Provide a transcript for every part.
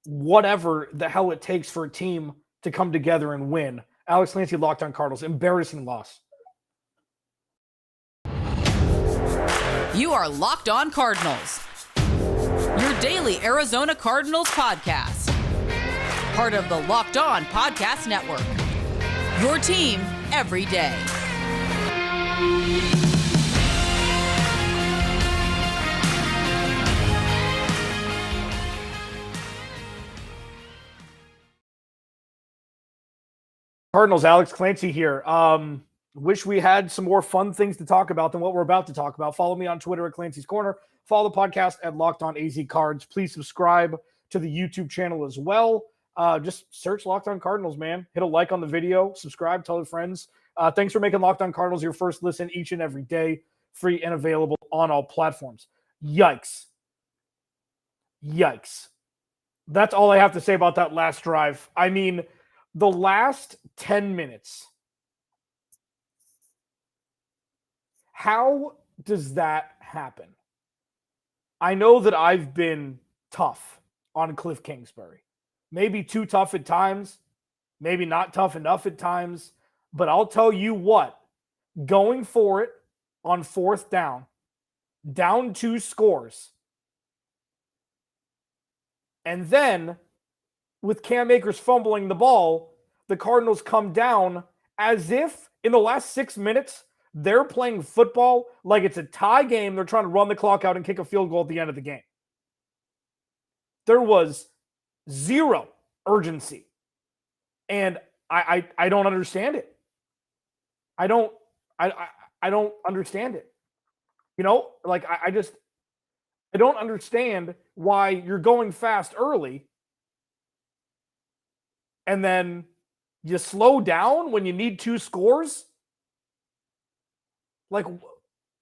whatever the hell it takes for a team to come together and win. Alex Clancy, Locked On Cardinals. Embarrassing loss. You are Locked On Cardinals, your daily Arizona Cardinals podcast. Part of the Locked On Podcast Network, your team every day. Cardinals, Alex Clancy here. Wish we had some more fun things to talk about than what we're about to talk about. Follow me on Twitter at Clancy's Corner. Follow the podcast at Locked On AZ Cards. Please subscribe to the YouTube channel as well. Just search Locked On Cardinals, man. Hit a like on the video. Subscribe. Tell your friends. Thanks for making Locked On Cardinals your first listen each and every day. Free and available on all platforms. Yikes. That's all I have to say about that last drive. I mean, the last 10 minutes. How does that happen? I know that I've been tough on Kliff Kingsbury. Maybe too tough at times, maybe not tough enough at times, but I'll tell you what, going for it on fourth down 2 scores, and then with Cam Akers fumbling the ball, the Cardinals come down as if in the last 6 minutes, they're playing football like it's a tie game. They're trying to run the clock out and kick a field goal at the end of the game. There was zero urgency. And I don't understand it. I don't understand it. You know, like I don't understand why you're going fast early and then you slow down when you need 2 scores. Like,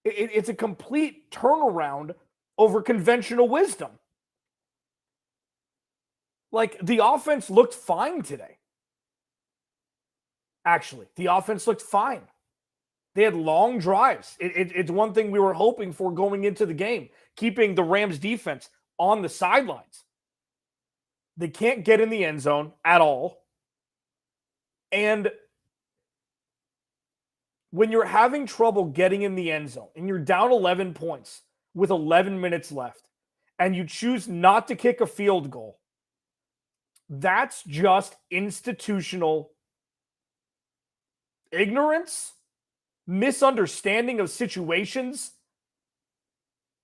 it's a complete turnaround over conventional wisdom. Like, the offense looked fine today. Actually, the offense looked fine. They had long drives. It's one thing we were hoping for going into the game, keeping the Rams defense on the sidelines. They can't get in the end zone at all. And when you're having trouble getting in the end zone and you're down 11 points with 11 minutes left and you choose not to kick a field goal, that's just institutional ignorance, misunderstanding of situations,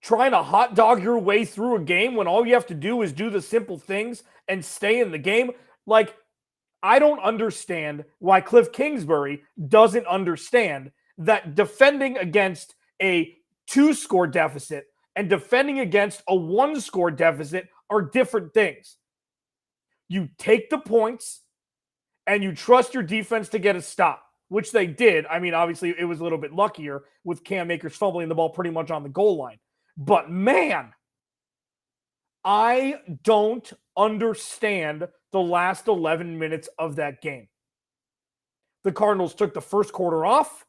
trying to hot dog your way through a game when all you have to do is do the simple things and stay in the game. Like, I don't understand why Kliff Kingsbury doesn't understand that defending against a 2-score deficit and defending against a 1-score deficit are different things. You take the points and you trust your defense to get a stop, which they did. I mean, obviously, it was a little bit luckier with Cam Akers fumbling the ball pretty much on the goal line. But man, I don't understand the last 11 minutes of that game. The Cardinals took the first quarter off,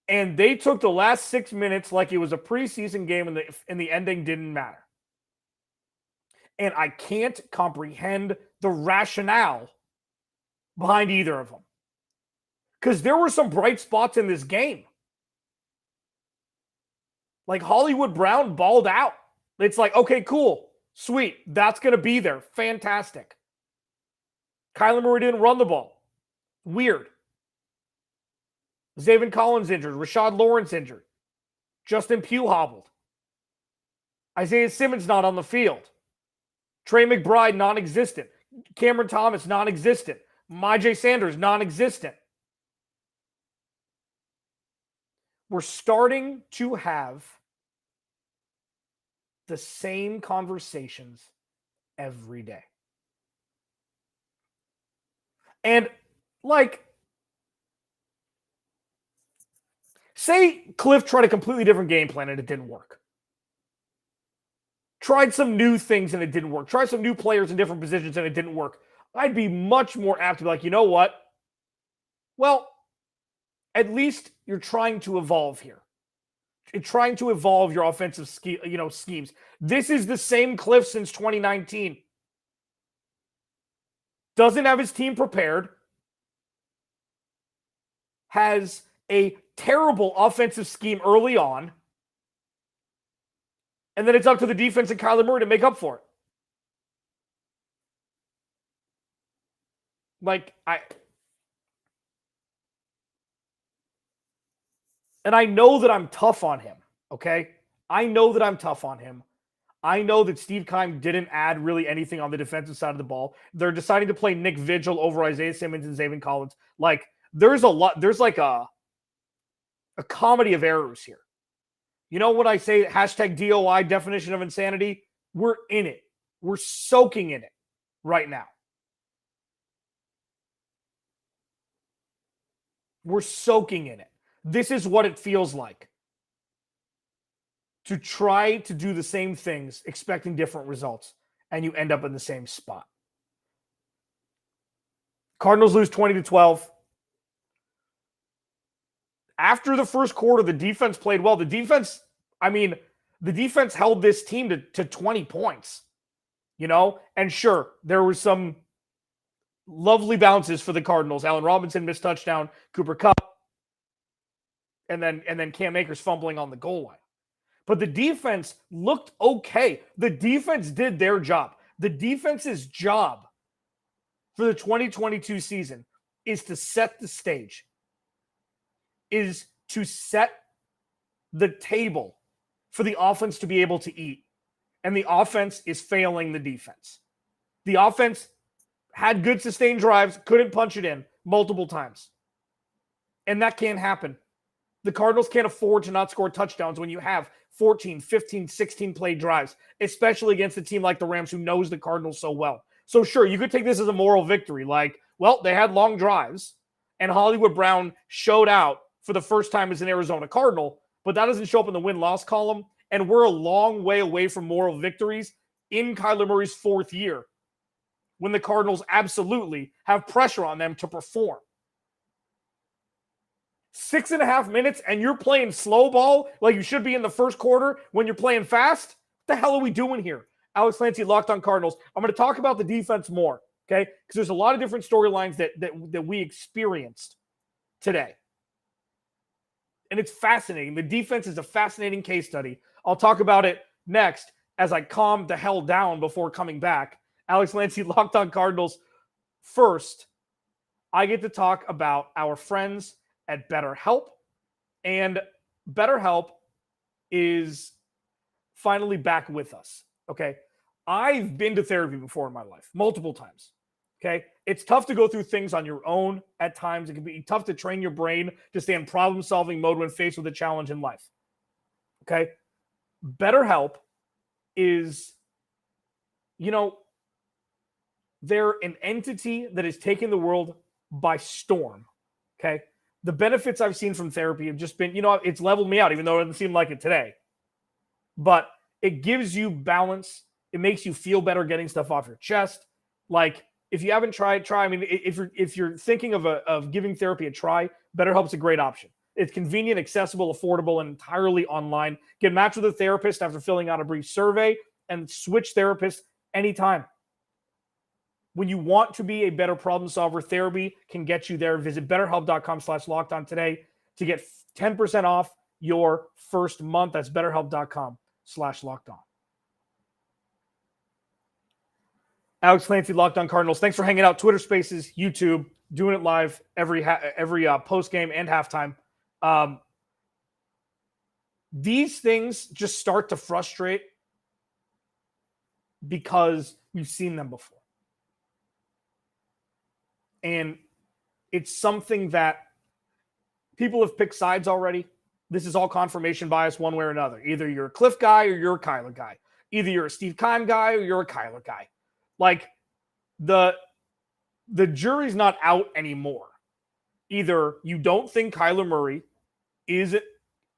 and they took the last 6 minutes like it was a preseason game, and the ending didn't matter. And I can't comprehend the rationale behind either of them. Because there were some bright spots in this game. Like Hollywood Brown balled out. It's like, okay, cool. Sweet. That's going to be there. Fantastic. Kyler Murray didn't run the ball. Weird. Zaven Collins injured. Rashad Lawrence injured. Justin Pugh hobbled. Isaiah Simmons not on the field. Trey McBride non-existent. Cameron Thomas non-existent. Myjai Sanders non-existent. We're starting to have the same conversations every day. And like, say Kliff tried a completely different game plan and it didn't work. Tried some new things and it didn't work. Tried some new players in different positions and it didn't work. I'd be much more apt to be like, you know what? Well, at least you're trying to evolve here. You're trying to evolve your offensive schemes. This is the same Kliff since 2019. doesn't have his team prepared, has a terrible offensive scheme early on, and then it's up to the defense and Kyler Murray to make up for it. I know that I'm tough on him, okay? I know that I'm tough on him. I know that Steve Keim didn't add really anything on the defensive side of the ball. They're deciding to play Nick Vigil over Isaiah Simmons and Zaven Collins. There's a comedy of errors here. You know what I say, hashtag DOI, definition of insanity? We're in it. We're soaking in it right now. We're soaking in it. This is what it feels like to try to do the same things, expecting different results, and you end up in the same spot. Cardinals lose 20-12. After the first quarter, the defense played well. The defense held this team to 20 points, And sure, there were some lovely bounces for the Cardinals. Allen Robinson missed touchdown, Cooper Kupp, and then Cam Akers fumbling on the goal line. But the defense looked okay. The defense did their job. The defense's job for the 2022 season is to set the stage, is to set the table for the offense to be able to eat. And the offense is failing the defense. The offense had good sustained drives, couldn't punch it in multiple times. And that can't happen. The Cardinals can't afford to not score touchdowns when you have 14, 15, 16 play drives, especially against a team like the Rams who knows the Cardinals so well. So sure, you could take this as a moral victory. They had long drives and Hollywood Brown showed out for the first time as an Arizona Cardinal, but that doesn't show up in the win-loss column. And we're a long way away from moral victories in Kyler Murray's fourth year when the Cardinals absolutely have pressure on them to perform. 6.5 minutes and you're playing slow ball like you should be in the first quarter when you're playing fast? What the hell are we doing here? Alex Clancy, Locked On Cardinals. I'm going to talk about the defense more, okay? Because there's a lot of different storylines that we experienced today. And it's fascinating. The defense is a fascinating case study. I'll talk about it next as I calm the hell down before coming back. Alex Clancy, Locked On Cardinals. First, I get to talk about our friends at BetterHelp. And BetterHelp is finally back with us, okay? I've been to therapy before in my life, multiple times, okay? It's tough to go through things on your own at times. It can be tough to train your brain to stay in problem-solving mode when faced with a challenge in life, okay? BetterHelp is, they're an entity that has taken the world by storm, okay? The benefits I've seen from therapy have just been, it's leveled me out, even though it doesn't seem like it today. But it gives you balance. It makes you feel better getting stuff off your chest. If you haven't tried, try. I mean, if you're thinking of giving therapy a try, BetterHelp's a great option. It's convenient, accessible, affordable, and entirely online. Get matched with a therapist after filling out a brief survey and switch therapists anytime. When you want to be a better problem solver, therapy can get you there. Visit betterhelp.com/lockedon today to get 10% off your first month. That's betterhelp.com/lockedon. Alex Clancy, Locked On Cardinals. Thanks for hanging out. Twitter Spaces, YouTube, doing it live every post game and halftime. These things just start to frustrate because we've seen them before. And it's something that people have picked sides already. This is all confirmation bias one way or another. Either you're a Kliff guy or you're a Kyler guy. Either you're a Steve Keim guy or you're a Kyler guy. The jury's not out anymore. Either you don't think Kyler Murray is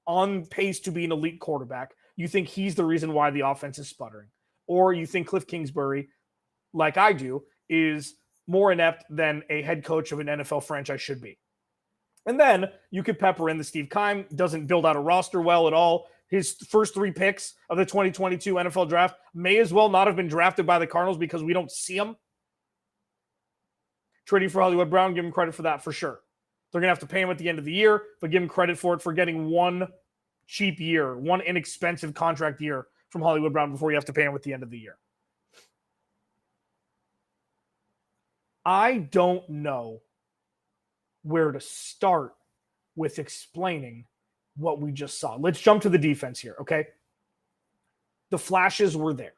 on pace to be an elite quarterback. You think he's the reason why the offense is sputtering. Or you think Kliff Kingsbury, like I do, is more inept than a head coach of an NFL franchise should be. And then you could pepper in the Steve Keim, doesn't build out a roster well at all. His first 3 picks of the 2022 NFL draft may as well not have been drafted by the Cardinals because we don't see them. trading for Hollywood Brown, give him credit for that for sure. They're going to have to pay him at the end of the year, but give him credit for it for getting one cheap year, one inexpensive contract year from Hollywood Brown before you have to pay him at the end of the year. I don't know where to start with explaining what we just saw. Let's jump to the defense here, okay? The flashes were there.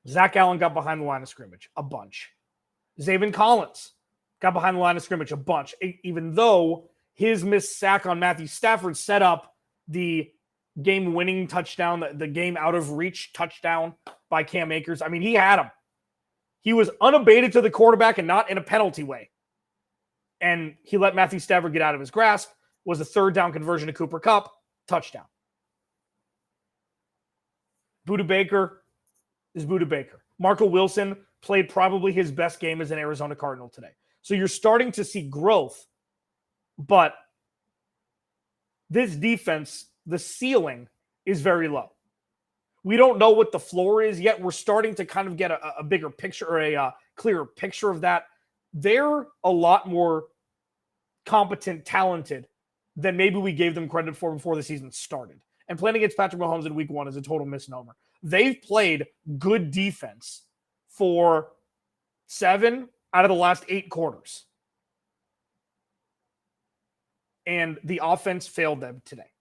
Zach Allen got behind the line of scrimmage a bunch. Zaven Collins got behind the line of scrimmage a bunch, even though his missed sack on Matthew Stafford set up the game-winning touchdown, the game out-of-reach touchdown by Cam Akers. I mean, he had him. He was unabated to the quarterback and not in a penalty way. And he let Matthew Stafford get out of his grasp. Was a third down conversion to Cooper Kupp. Touchdown. Budda Baker is Budda Baker. Marco Wilson played probably his best game as an Arizona Cardinal today. So you're starting to see growth. But this defense, the ceiling is very low. We don't know what the floor is yet. We're starting to kind of get a bigger picture or a clearer picture of that. They're a lot more competent, talented than maybe we gave them credit for before the season started. And playing against Patrick Mahomes in week 1 is a total misnomer. They've played good defense for 7 out of the last 8 quarters. And the offense failed them today.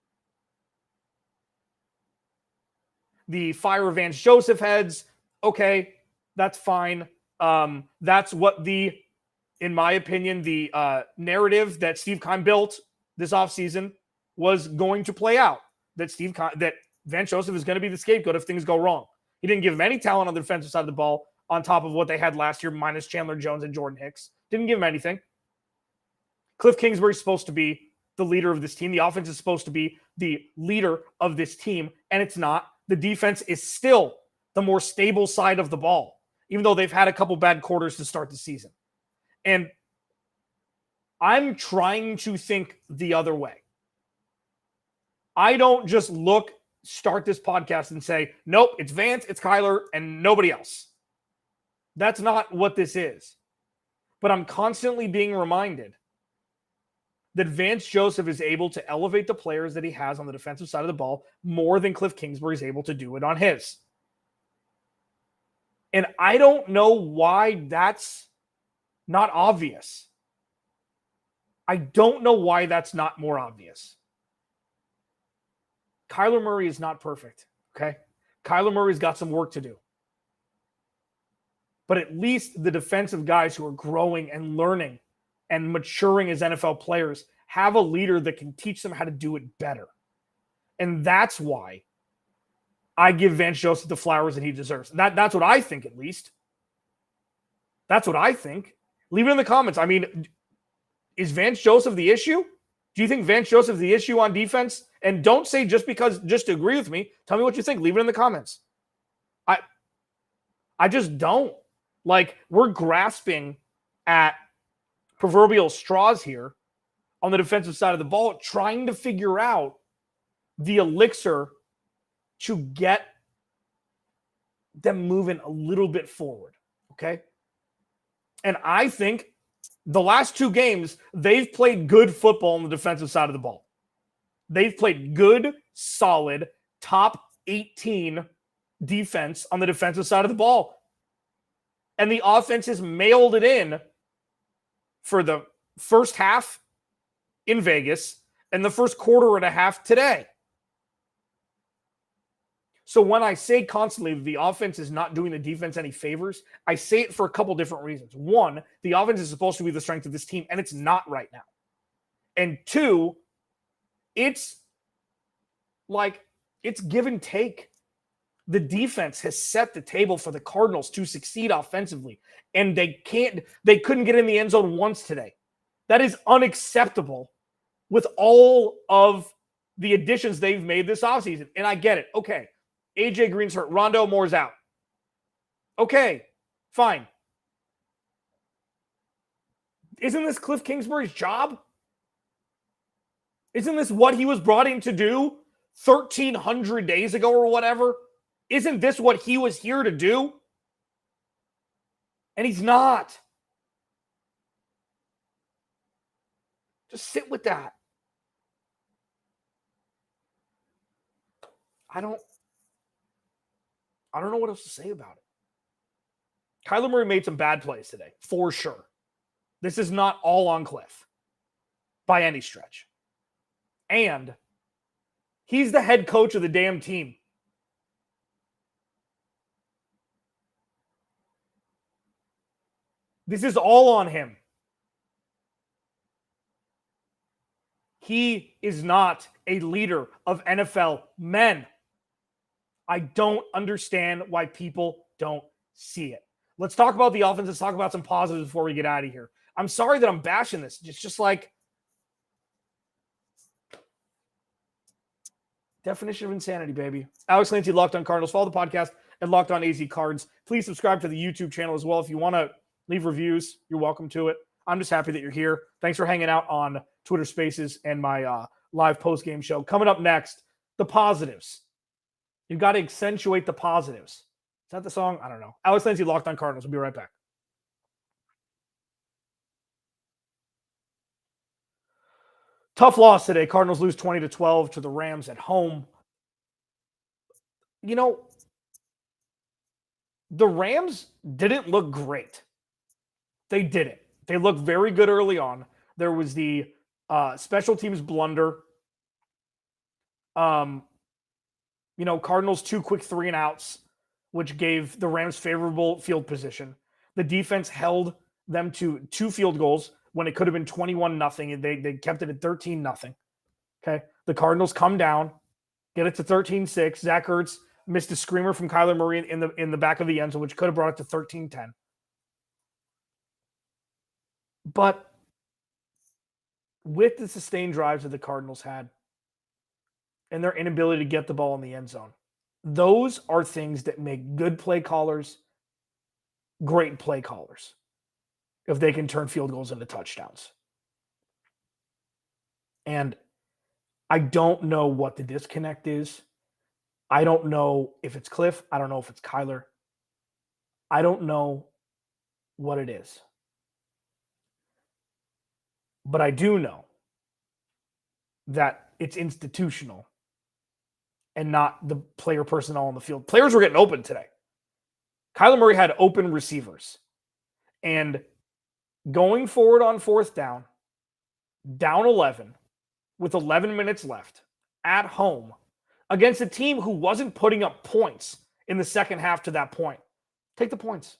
The fire Vance Joseph heads, okay, that's fine. That's what in my opinion, the narrative that Steve Keim built this offseason was going to play out. That Vance Joseph is going to be the scapegoat if things go wrong. He didn't give him any talent on the defensive side of the ball on top of what they had last year, minus Chandler Jones and Jordan Hicks. Didn't give him anything. Kliff Kingsbury is supposed to be the leader of this team. The offense is supposed to be the leader of this team, and it's not. The defense is still the more stable side of the ball, even though they've had a couple bad quarters to start the season. And I'm trying to think the other way. I don't just start this podcast and say, nope, it's Vance, it's Kyler, and nobody else. That's not what this is. But I'm constantly being reminded that Vance Joseph is able to elevate the players that he has on the defensive side of the ball more than Kliff Kingsbury is able to do it on his. And I don't know why that's not obvious. I don't know why that's not more obvious. Kyler Murray is not perfect, okay? Kyler Murray's got some work to do. But at least the defensive guys who are growing and learning and maturing as NFL players have a leader that can teach them how to do it better. And that's why I give Vance Joseph the flowers that he deserves. That's what I think, at least. That's what I think. Leave it in the comments. I mean, is Vance Joseph the issue? Do you think Vance Joseph is the issue on defense? And don't say just to agree with me. Tell me what you think. Leave it in the comments. I just don't. Like, we're grasping at proverbial straws here on the defensive side of the ball, trying to figure out the elixir to get them moving a little bit forward, okay? And I think the last 2 games, they've played good football on the defensive side of the ball. They've played good, solid, top 18 defense on the defensive side of the ball. And the offense has mailed it in for the first half in Vegas and the first quarter and a half today. So when I say constantly the offense is not doing the defense any favors, I say it for a couple different reasons. 1, the offense is supposed to be the strength of this team, and it's not right now. And 2, it's give and take. The defense has set the table for the Cardinals to succeed offensively, and they couldn't get in the end zone once today. That is unacceptable with all of the additions they've made this offseason. And I get it. Okay. AJ Green's hurt. Rondo Moore's out. Okay. Fine. Isn't this Kliff Kingsbury's job? Isn't this what he was brought in to do 1,300 days ago or whatever? Isn't this what he was here to do? And he's not. Just sit with that. I don't know what else to say about it. Kyler Murray made some bad plays today, for sure. This is not all on Kliff by any stretch. And he's the head coach of the damn team. This is all on him. He is not a leader of NFL men. I don't understand why people don't see it. Let's talk about the offense. Let's talk about some positives before we get out of here. I'm sorry that I'm bashing this. It's just like definition of insanity, baby. Alex Clancy, Locked On Cardinals. Follow the podcast at Locked On AZ Cards. Please subscribe to the YouTube channel as well. If you want to leave reviews, you're welcome to it. I'm just happy that you're here. Thanks for hanging out on Twitter Spaces and my live post-game show. Coming up next, the positives. You've got to accentuate the positives. Is that the song? I don't know. Alex Clancy, Locked On Cardinals. We'll be right back. Tough loss today. Cardinals lose 20-12 to the Rams at home. You know, the Rams didn't look great. They didn't. They looked very good early on. There was the special teams blunder. Cardinals 2 quick 3-and-outs, which gave the Rams favorable field position. The defense held them to 2 field goals when it could have been 21-0. They kept it at 13-0. Okay. The Cardinals come down, get it to 13-6. Zach Ertz missed a screamer from Kyler Murray in the back of the end zone, which could have brought it to 13-10. But with the sustained drives that the Cardinals had and their inability to get the ball in the end zone, those are things that make good play callers great play callers if they can turn field goals into touchdowns. And I don't know what the disconnect is. I don't know if it's Kliff. I don't know if it's Kyler. I don't know what it is. But I do know that it's institutional and not the player personnel on the field. Players were getting open today. Kyler Murray had open receivers. And going forward on 4th down, down 11, with 11 minutes left, at home, against a team who wasn't putting up points in the second half to that point. Take the points.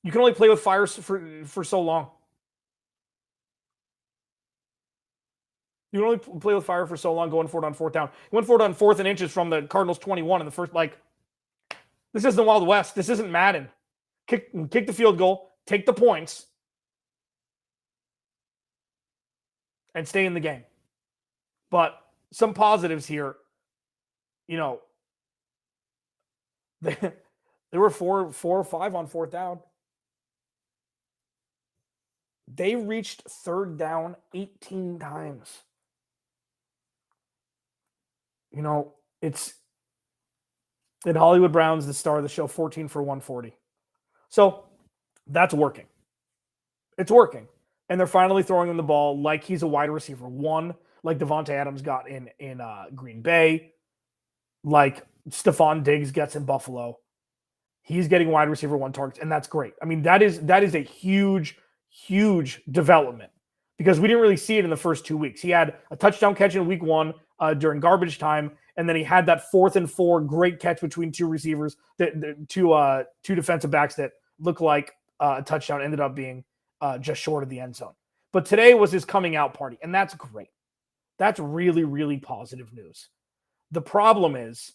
You can only play with fire for so long. You can only play with fire for so long going forward on 4th down. You went forward on 4th and inches from the Cardinals 21 in the first, this isn't the Wild West. This isn't Madden. Kick the field goal, take the points, and stay in the game. But some positives here, they were 4 or 5 on 4th down. They reached 3rd down 18 times. It's in Hollywood Brown's the star of the show, 14 for 140. So that's working. It's working. And they're finally throwing him the ball like he's a wide receiver 1, like Devontae Adams got in Green Bay, like Stephon Diggs gets in Buffalo. He's getting wide receiver 1 targets, and that's great. I mean, that is a huge, huge development because we didn't really see it in the first 2 weeks. He had a touchdown catch in week 1 during garbage time, and then he had that 4th and 4 great catch between 2 receivers, two defensive backs that looked like a touchdown, ended up being just short of the end zone. But today was his coming out party, and that's great. That's really, really positive news. The problem is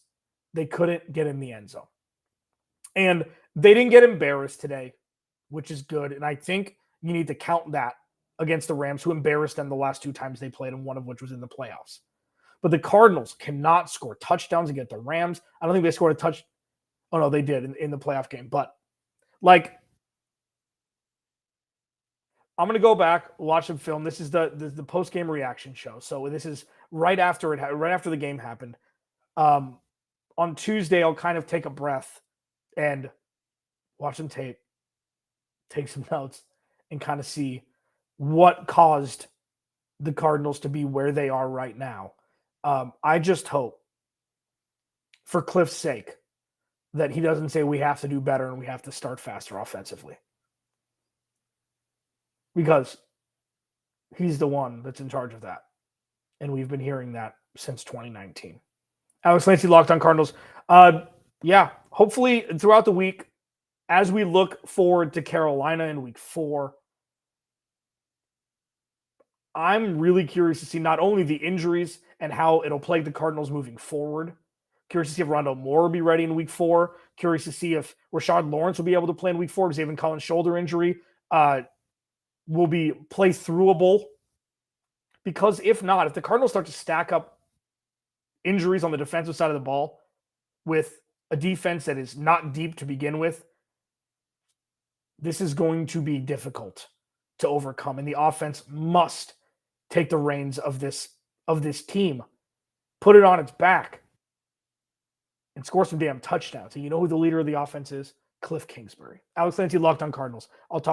they couldn't get in the end zone. And they didn't get embarrassed today, which is good. And I think you need to count that against the Rams, who embarrassed them the last 2 times they played, and one of which was in the playoffs. But the Cardinals cannot score touchdowns against the Rams. I don't think they scored a touch. Oh, no, they did in the playoff game. But, I'm going to go back, watch some film. This is the post-game reaction show. So this is right after the game happened. On Tuesday, I'll kind of take a breath and watch some tape take some notes, and kind of see what caused the Cardinals to be where they are right now. I just hope, for Kliff's sake, that he doesn't say we have to do better and we have to start faster offensively. Because he's the one that's in charge of that. And we've been hearing that since 2019. Alex Lancey, Locked On Cardinals. Hopefully throughout the week, as we look forward to Carolina in week 4, I'm really curious to see not only the injuries and how it'll plague the Cardinals moving forward. Curious to see if Rondale Moore will be ready in week 4. Curious to see if Rashard Lawrence will be able to play in week 4 because Zaven Collins' shoulder injury will be play throughable. Because if not, if the Cardinals start to stack up injuries on the defensive side of the ball with a defense that is not deep to begin with, this is going to be difficult to overcome. And the offense must take the reins of this team, put it on its back, and score some damn touchdowns. And you know who the leader of the offense is? Kliff Kingsbury. Alex Lancey, Locked On Cardinals. I'll talk